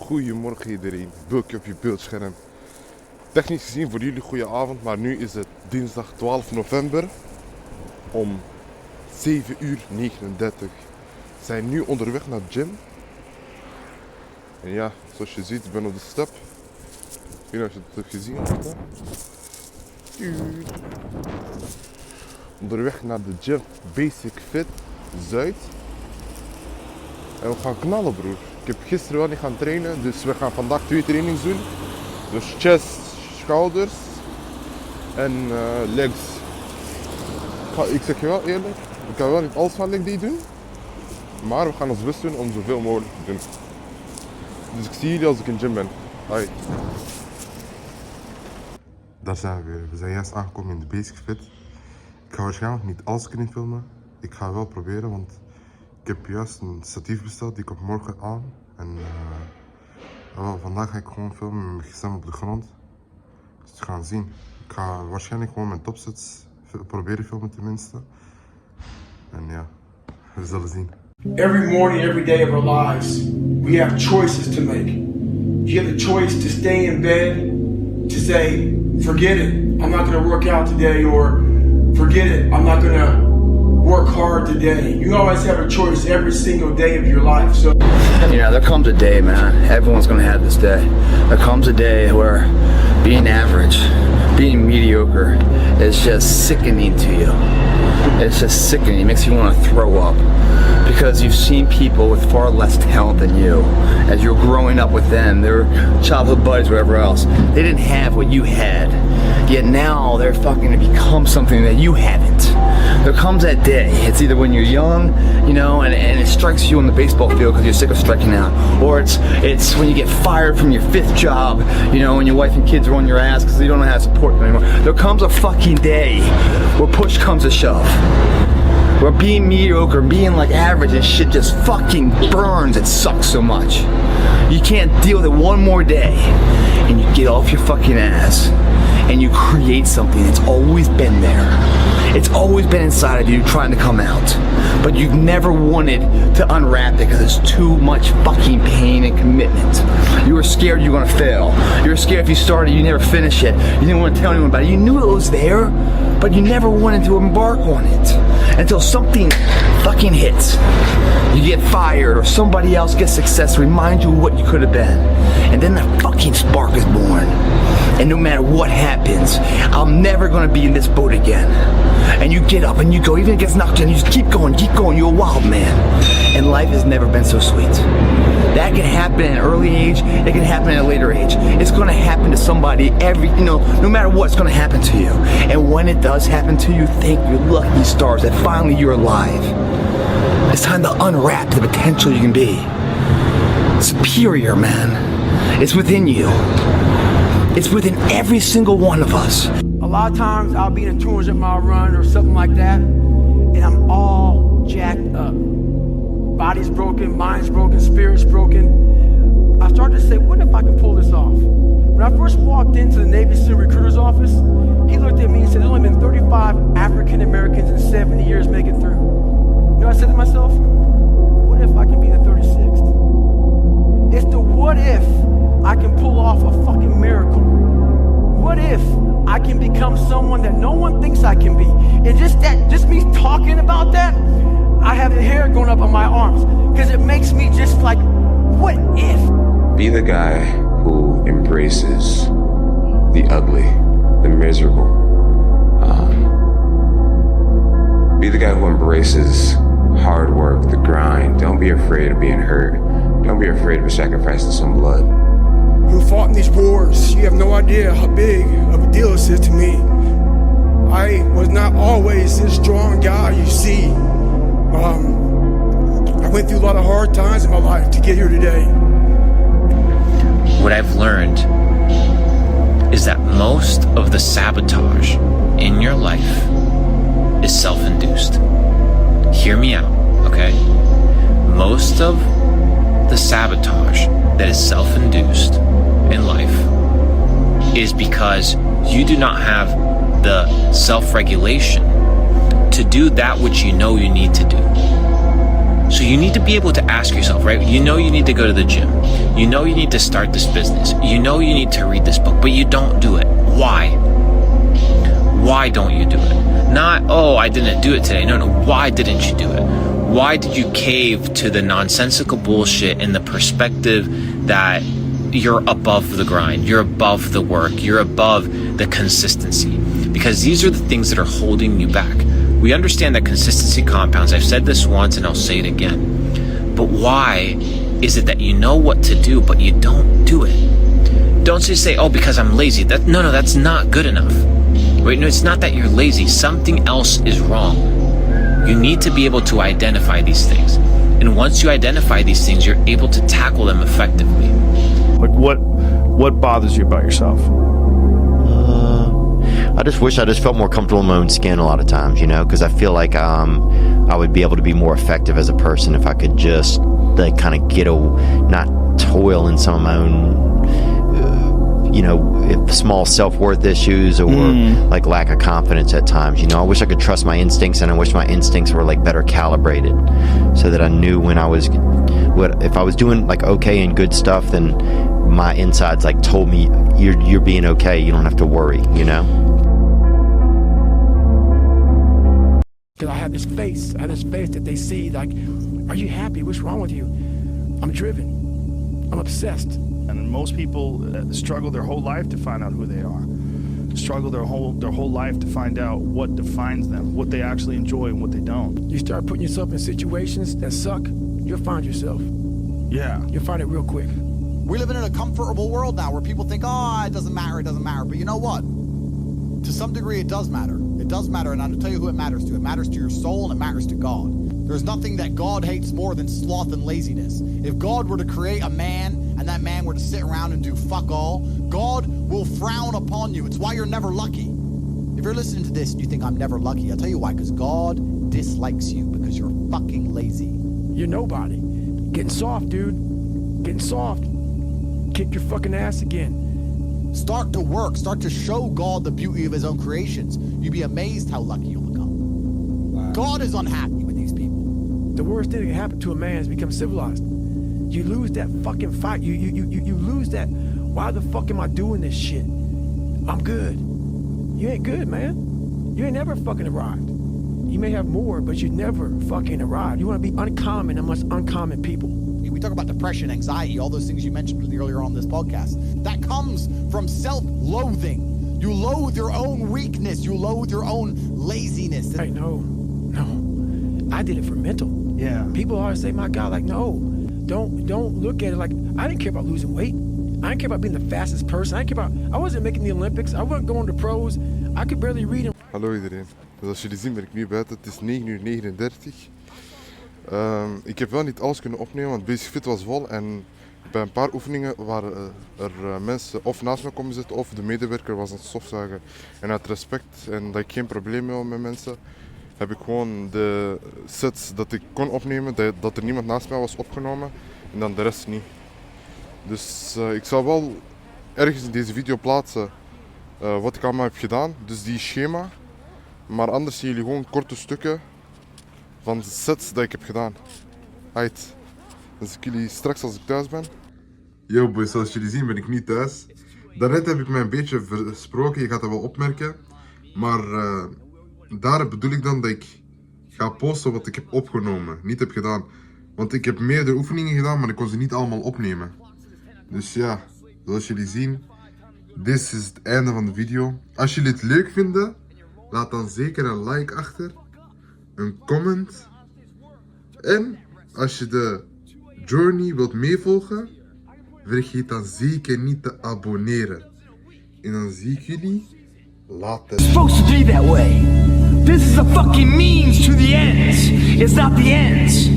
Goedemorgen iedereen, Bulkyyy op je beeldscherm. Technisch gezien voor jullie goede avond, maar nu is het dinsdag 12 november om 7:39. We zijn nu onderweg naar de gym. En ja, zoals je ziet, ik ben op de step. Ik weet niet of je het hebt gezien hebt. Onderweg naar de gym, Basic Fit Zuid. En we gaan knallen, broer. Ik heb gisteren wel niet gaan trainen, dus we gaan vandaag 2 trainings doen. Dus chest, schouders en legs. Ik zeg je wel eerlijk, ik kan wel niet alles van leg day doen. Maar we gaan ons best doen om zoveel mogelijk te doen. Dus ik zie jullie als ik in de gym ben. Hoi. Daar zijn we weer. We zijn juist aangekomen in de Basic Fit. Ik ga waarschijnlijk niet alles kunnen filmen. Ik ga wel proberen, want ik heb juist een statief besteld, die komt morgen aan. En vandaag ga ik gewoon filmen met mijn gsm op de grond. Dus we gaan zien. Ik ga waarschijnlijk gewoon mijn topsets proberen filmen tenminste. En ja, we zullen zien. Every morning, every day of our lives, we have choices to make. You have the choice to stay in bed, to say, forget it, I'm not going to work out today, or forget it, I'm not going to work hard today. You always have a choice every single day of your life. So, you know, there comes a day, man, everyone's gonna have this day. There comes a day where being average, being mediocre is just sickening to you. It's just sickening, it makes you want to throw up. Because you've seen people with far less talent than you. As you're growing up with them, their childhood buddies, whatever else, they didn't have what you had. Yet now they're fucking to become something that you haven't. There comes that day, it's either when you're young, you know, and it strikes you on the baseball field because you're sick of striking out, or it's when you get fired from your 5th job, you know, and your wife and kids are on your ass because you don't know how to support them anymore. There comes a fucking day where push comes to shove. Where being mediocre, being like average and shit just fucking burns, it sucks so much. You can't deal with it one more day, and you get off your fucking ass, and you create something that's always been there. It's always been inside of you trying to come out, but you've never wanted to unwrap it because it's too much fucking pain and commitment. You were scared you were gonna fail. You were scared if you started, you never finish it. You didn't want to tell anyone about it. You knew it was there, but you never wanted to embark on it until something fucking hits. You get fired or somebody else gets success, remind you of what you could have been. And then the fucking spark is born. And no matter what happens, I'm never gonna be in this boat again. And you get up and you go, even if it gets knocked down, you just keep going, you're a wild man. And life has never been so sweet. That can happen at an early age, it can happen at a later age. It's gonna happen to somebody no matter what, it's gonna happen to you. And when it does happen to you, thank your lucky stars that finally you're alive. It's time to unwrap the potential you can be. Superior, man. It's within you. It's within every single one of us. a lot of times I'll be in a 200-mile run or something like that, and I'm all jacked up. Body's broken, mind's broken, spirit's broken. I started to say, what if I can pull this off? When I first walked into the Navy SEAL recruiter's office, he looked at me and said, there's only been 35 African Americans in 70 years make it through. You know what I said to myself? What if I can be the 36th? It's the what if I can pull off a fucking miracle. What if I can become someone that no one thinks I can be? And just me talking about that, I have the hair going up on my arms because it makes me just like, what if? Be the guy who embraces the ugly, the miserable. Be the guy who embraces hard work, the grind. Don't be afraid of being hurt. Don't be afraid of sacrificing some blood. Who fought in these wars, you have no idea how big of a deal this is to me. I was not always this strong guy you see. I went through a lot of hard times in my life to get here today. What I've learned is that most of the sabotage in your life is self-induced. Hear me out, okay? Most of the sabotage that is self-induced in life is because you do not have the self-regulation to do that which you know you need to do. So you need to be able to ask yourself, right? You know you need to go to the gym. You know you need to start this business. You know you need to read this book, but you don't do it. Why? Why don't you do it? Not, oh, I didn't do it today. No, why didn't you do it? Why did you cave to the nonsensical bullshit and the perspective that you're above the grind, you're above the work, you're above the consistency? Because these are the things that are holding you back. We understand that consistency compounds. I've said this once and I'll say it again. But why is it that you know what to do, but you don't do it? Don't just say, oh, because I'm lazy. No, that's not good enough. Right? No, it's not that you're lazy. Something else is wrong. You need to be able to identify these things. And once you identify these things, you're able to tackle them effectively. Like what bothers you about yourself? I just wish I just felt more comfortable in my own skin a lot of times, you know, because I feel like I would be able to be more effective as a person if I could just like kind of not toil in some of my own, you know, small self-worth issues or like lack of confidence at times. You know, I wish I could trust my instincts, and I wish my instincts were like better calibrated so that I knew when if I was doing like okay and good stuff, then my insides like told me you're being okay. You don't have to worry, you know. Because I have this face that they see, like, are you happy? What's wrong with you? I'm driven. I'm obsessed. And most people struggle their whole life to find out who they are. Struggle their whole life to find out what defines them, what they actually enjoy and what they don't. You start putting yourself in situations that suck, you'll find yourself. Yeah. You'll find it real quick. We're living in a comfortable world now where people think, oh, it doesn't matter. But you know what? To some degree, it does matter. It does matter, and I'll tell you who it matters to. It matters to your soul, and it matters to God. There's nothing that God hates more than sloth and laziness. If God were to create a man, and that man were to sit around and do fuck all, God will frown upon you. It's why you're never lucky. If you're listening to this and you think I'm never lucky, I'll tell you why, because God dislikes you because you're fucking lazy. You're nobody. Getting soft, dude. Getting soft. Kick your fucking ass again. Start to work. Start to show God the beauty of his own creations. You'd be amazed how lucky you'll become. Wow. God is unhappy with these people. The worst thing that can happen to a man is become civilized. You lose that fucking fight. You lose that, why the fuck am I doing this shit? I'm good. You ain't good, man. You ain't never fucking arrived. You may have more, but you never fucking arrived. You want to be uncommon amongst uncommon people. We talk about depression, anxiety, all those things you mentioned earlier on this podcast. That comes from self-loathing. You loathe your own weakness. You loathe your own laziness. Hey, no. I did it for mental. Yeah. People always say, my God, like, no, don't look at it like, I didn't care about losing weight. I didn't care about being the fastest person. I wasn't making the Olympics. I wasn't going to pros. I could barely read them. Hallo iedereen. Dus als jullie zien ben ik nu buiten. Het is 9:39. Ik heb wel niet alles kunnen opnemen, want Basic Fit was vol en bij een paar oefeningen waren er mensen of naast me komen zitten of de medewerker was aan het stofzuigen. En uit respect en dat ik geen probleem mee had met mensen, heb ik gewoon de sets dat ik kon opnemen, dat er niemand naast mij was opgenomen en dan de rest niet. Dus ik zal wel ergens in deze video plaatsen wat ik allemaal heb gedaan, dus die schema. Maar anders zien jullie gewoon korte stukken van de sets dat ik heb gedaan. Aight. Dus ik jullie straks als ik thuis ben. Yo boys, zoals jullie zien ben ik niet thuis. Daarnet heb ik mij een beetje versproken, je gaat dat wel opmerken. Maar daar bedoel ik dan dat ik ga posten wat ik heb opgenomen, niet heb gedaan. Want ik heb meerdere oefeningen gedaan, maar ik kon ze niet allemaal opnemen. Dus ja, zoals jullie zien, dit is het einde van de video. Als jullie het leuk vinden, laat dan zeker een like achter, een comment. En als je de journey wilt meevolgen, vergeet dan zeker niet te abonneren. En dan zie ik jullie later. It's supposed to be that way. This is a fucking means to the ends. It's not the ends.